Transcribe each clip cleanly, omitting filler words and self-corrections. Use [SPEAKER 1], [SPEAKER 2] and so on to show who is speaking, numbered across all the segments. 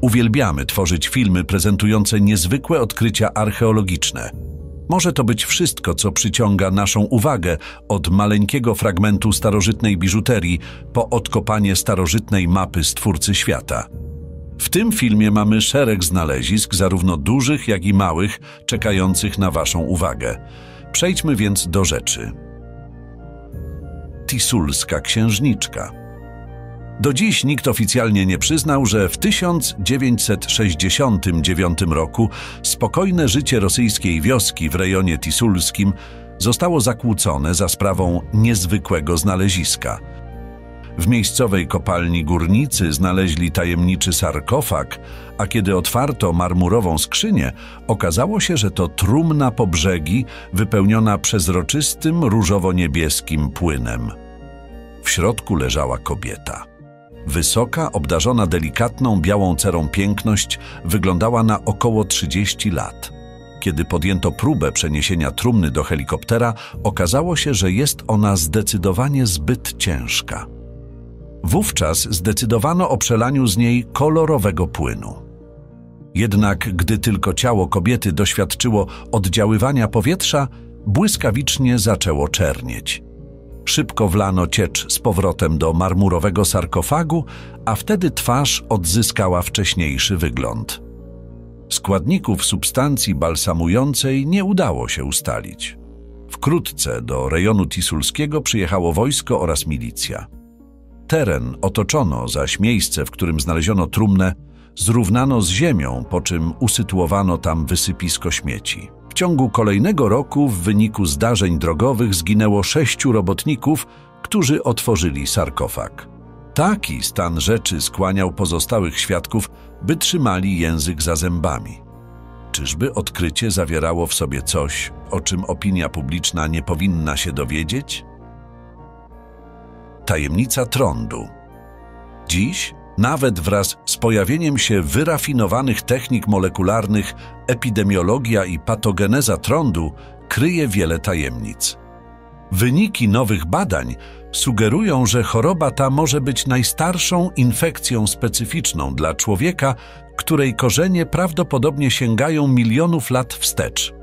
[SPEAKER 1] Uwielbiamy tworzyć filmy prezentujące niezwykłe odkrycia archeologiczne. Może to być wszystko, co przyciąga naszą uwagę, od maleńkiego fragmentu starożytnej biżuterii po odkopanie starożytnej mapy Stwórcy Świata. W tym filmie mamy szereg znalezisk, zarówno dużych, jak i małych, czekających na Waszą uwagę. Przejdźmy więc do rzeczy. Tisulska księżniczka. Do dziś nikt oficjalnie nie przyznał, że w 1969 roku spokojne życie rosyjskiej wioski w rejonie tisulskim zostało zakłócone za sprawą niezwykłego znaleziska. W miejscowej kopalni górnicy znaleźli tajemniczy sarkofag, a kiedy otwarto marmurową skrzynię, okazało się, że to trumna po brzegi wypełniona przezroczystym, różowo-niebieskim płynem. W środku leżała kobieta. Wysoka, obdarzona delikatną, białą cerą piękność, wyglądała na około 30 lat. Kiedy podjęto próbę przeniesienia trumny do helikoptera, okazało się, że jest ona zdecydowanie zbyt ciężka. Wówczas zdecydowano o przelaniu z niej kolorowego płynu. Jednak gdy tylko ciało kobiety doświadczyło oddziaływania powietrza, błyskawicznie zaczęło czernieć. Szybko wlano ciecz z powrotem do marmurowego sarkofagu, a wtedy twarz odzyskała wcześniejszy wygląd. Składników substancji balsamującej nie udało się ustalić. Wkrótce do rejonu tisulskiego przyjechało wojsko oraz milicja. Teren otoczono, zaś miejsce, w którym znaleziono trumnę, zrównano z ziemią, po czym usytuowano tam wysypisko śmieci. W ciągu kolejnego roku w wyniku zdarzeń drogowych zginęło 6 robotników, którzy otworzyli sarkofag. Taki stan rzeczy skłaniał pozostałych świadków, by trzymali język za zębami. Czyżby odkrycie zawierało w sobie coś, o czym opinia publiczna nie powinna się dowiedzieć? Tajemnica trądu. Dziś, nawet wraz z pojawieniem się wyrafinowanych technik molekularnych, epidemiologia i patogeneza trądu kryje wiele tajemnic. Wyniki nowych badań sugerują, że choroba ta może być najstarszą infekcją specyficzną dla człowieka, której korzenie prawdopodobnie sięgają milionów lat wstecz.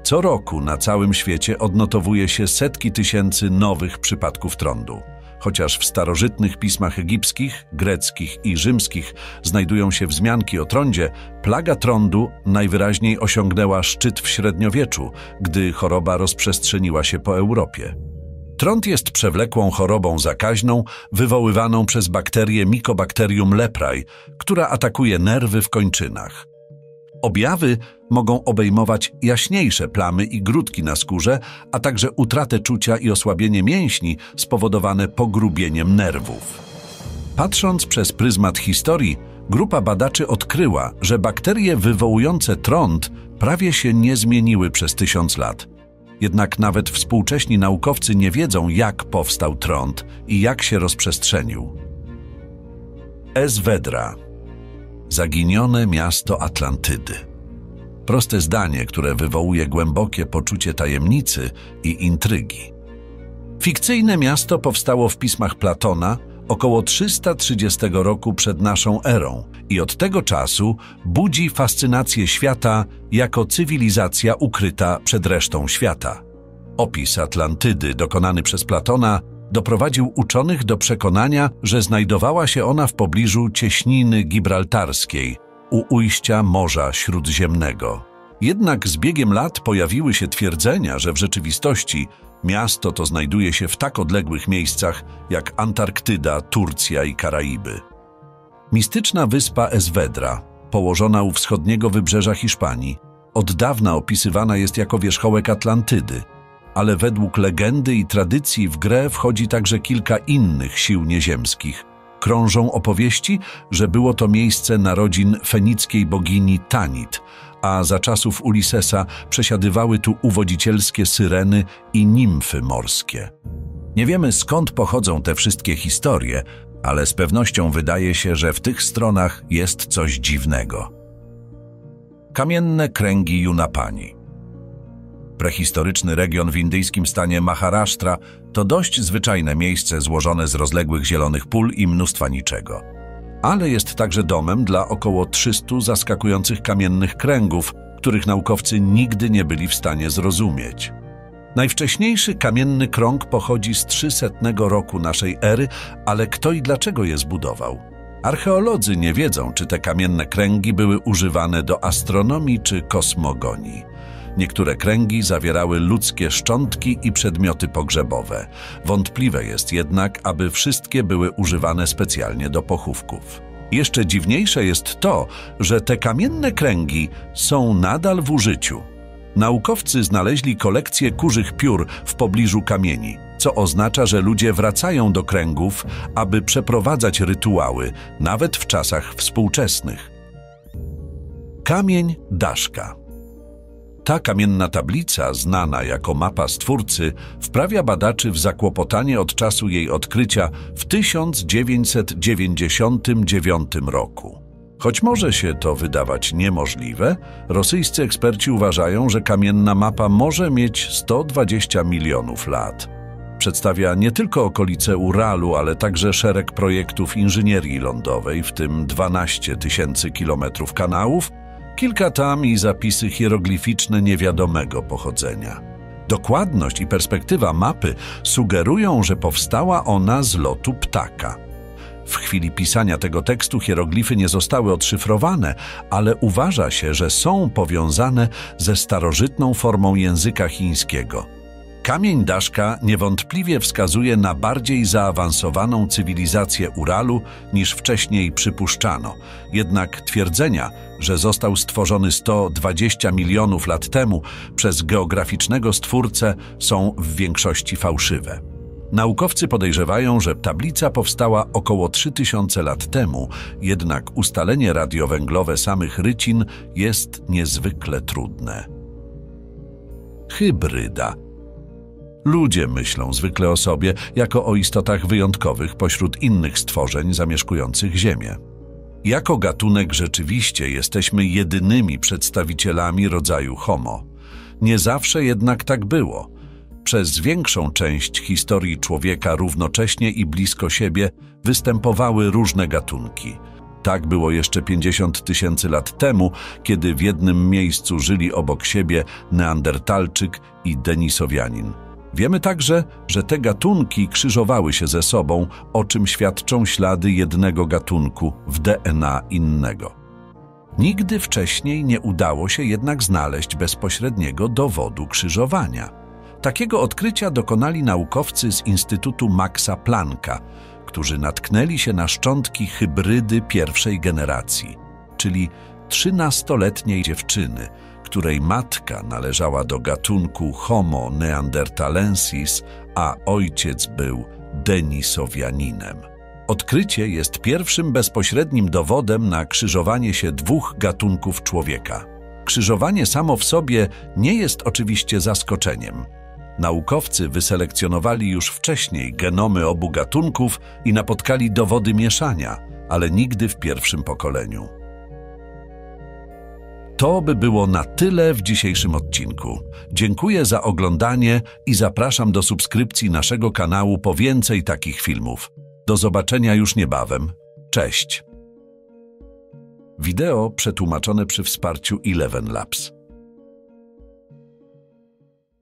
[SPEAKER 1] Co roku na całym świecie odnotowuje się setki tysięcy nowych przypadków trądu. Chociaż w starożytnych pismach egipskich, greckich i rzymskich znajdują się wzmianki o trądzie, plaga trądu najwyraźniej osiągnęła szczyt w średniowieczu, gdy choroba rozprzestrzeniła się po Europie. Trąd jest przewlekłą chorobą zakaźną wywoływaną przez bakterię Mycobacterium leprae, która atakuje nerwy w kończynach. Objawy mogą obejmować jaśniejsze plamy i grudki na skórze, a także utratę czucia i osłabienie mięśni spowodowane pogrubieniem nerwów. Patrząc przez pryzmat historii, grupa badaczy odkryła, że bakterie wywołujące trąd prawie się nie zmieniły przez 1000 lat. Jednak nawet współcześni naukowcy nie wiedzą, jak powstał trąd i jak się rozprzestrzenił. Esvedra. Zaginione miasto Atlantydy. Proste zdanie, które wywołuje głębokie poczucie tajemnicy i intrygi. Fikcyjne miasto powstało w pismach Platona około 330 roku przed naszą erą i od tego czasu budzi fascynację świata jako cywilizacja ukryta przed resztą świata. Opis Atlantydy dokonany przez Platona doprowadził uczonych do przekonania, że znajdowała się ona w pobliżu cieśniny gibraltarskiej, u ujścia Morza Śródziemnego. Jednak z biegiem lat pojawiły się twierdzenia, że w rzeczywistości miasto to znajduje się w tak odległych miejscach jak Antarktyda, Turcja i Karaiby. Mistyczna wyspa Esvedra, położona u wschodniego wybrzeża Hiszpanii, od dawna opisywana jest jako wierzchołek Atlantydy, ale według legendy i tradycji w grę wchodzi także kilka innych sił nieziemskich. Krążą opowieści, że było to miejsce narodzin fenickiej bogini Tanit, a za czasów Ulisesa przesiadywały tu uwodzicielskie syreny i nimfy morskie. Nie wiemy, skąd pochodzą te wszystkie historie, ale z pewnością wydaje się, że w tych stronach jest coś dziwnego. Kamienne kręgi Junapani. Prehistoryczny region w indyjskim stanie Maharashtra to dość zwyczajne miejsce złożone z rozległych zielonych pól i mnóstwa niczego. ale jest także domem dla około 300 zaskakujących kamiennych kręgów, których naukowcy nigdy nie byli w stanie zrozumieć. Najwcześniejszy kamienny krąg pochodzi z 300 roku naszej ery, ale kto i dlaczego je zbudował? Archeolodzy nie wiedzą, czy te kamienne kręgi były używane do astronomii czy kosmogonii. Niektóre kręgi zawierały ludzkie szczątki i przedmioty pogrzebowe. Wątpliwe jest jednak, aby wszystkie były używane specjalnie do pochówków. Jeszcze dziwniejsze jest to, że te kamienne kręgi są nadal w użyciu. Naukowcy znaleźli kolekcję kurzych piór w pobliżu kamieni, co oznacza, że ludzie wracają do kręgów, aby przeprowadzać rytuały, nawet w czasach współczesnych. Kamień Daszka. Ta kamienna tablica, znana jako mapa Stwórcy, wprawia badaczy w zakłopotanie od czasu jej odkrycia w 1999 roku. Choć może się to wydawać niemożliwe, rosyjscy eksperci uważają, że kamienna mapa może mieć 120 milionów lat. Przedstawia nie tylko okolice Uralu, ale także szereg projektów inżynierii lądowej, w tym 12 000 kilometrów kanałów, kilka tam i zapisy hieroglificzne niewiadomego pochodzenia. Dokładność i perspektywa mapy sugerują, że powstała ona z lotu ptaka. W chwili pisania tego tekstu hieroglify nie zostały odszyfrowane, ale uważa się, że są powiązane ze starożytną formą języka chińskiego. Kamień Daszka niewątpliwie wskazuje na bardziej zaawansowaną cywilizację Uralu niż wcześniej przypuszczano. Jednak twierdzenia, że został stworzony 120 milionów lat temu przez geograficznego stwórcę, są w większości fałszywe. Naukowcy podejrzewają, że tablica powstała około 3000 lat temu, jednak ustalenie radiowęglowe samych rycin jest niezwykle trudne. Hybryda. Ludzie myślą zwykle o sobie jako o istotach wyjątkowych pośród innych stworzeń zamieszkujących Ziemię. Jako gatunek rzeczywiście jesteśmy jedynymi przedstawicielami rodzaju Homo. Nie zawsze jednak tak było. Przez większą część historii człowieka równocześnie i blisko siebie występowały różne gatunki. Tak było jeszcze 50 000 lat temu, kiedy w jednym miejscu żyli obok siebie Neandertalczyk i Denisowianin. Wiemy także, że te gatunki krzyżowały się ze sobą, o czym świadczą ślady jednego gatunku w DNA innego. Nigdy wcześniej nie udało się jednak znaleźć bezpośredniego dowodu krzyżowania. Takiego odkrycia dokonali naukowcy z Instytutu Maxa Plancka, którzy natknęli się na szczątki hybrydy pierwszej generacji, czyli 13-letniej dziewczyny, której matka należała do gatunku Homo neanderthalensis, a ojciec był Denisowianinem. Odkrycie jest pierwszym bezpośrednim dowodem na krzyżowanie się dwóch gatunków człowieka. Krzyżowanie samo w sobie nie jest oczywiście zaskoczeniem. Naukowcy wyselekcjonowali już wcześniej genomy obu gatunków i napotkali dowody mieszania, ale nigdy w pierwszym pokoleniu. To by było na tyle w dzisiejszym odcinku. Dziękuję za oglądanie i zapraszam do subskrypcji naszego kanału po więcej takich filmów. Do zobaczenia już niebawem. Cześć! Wideo przetłumaczone przy wsparciu Eleven Labs.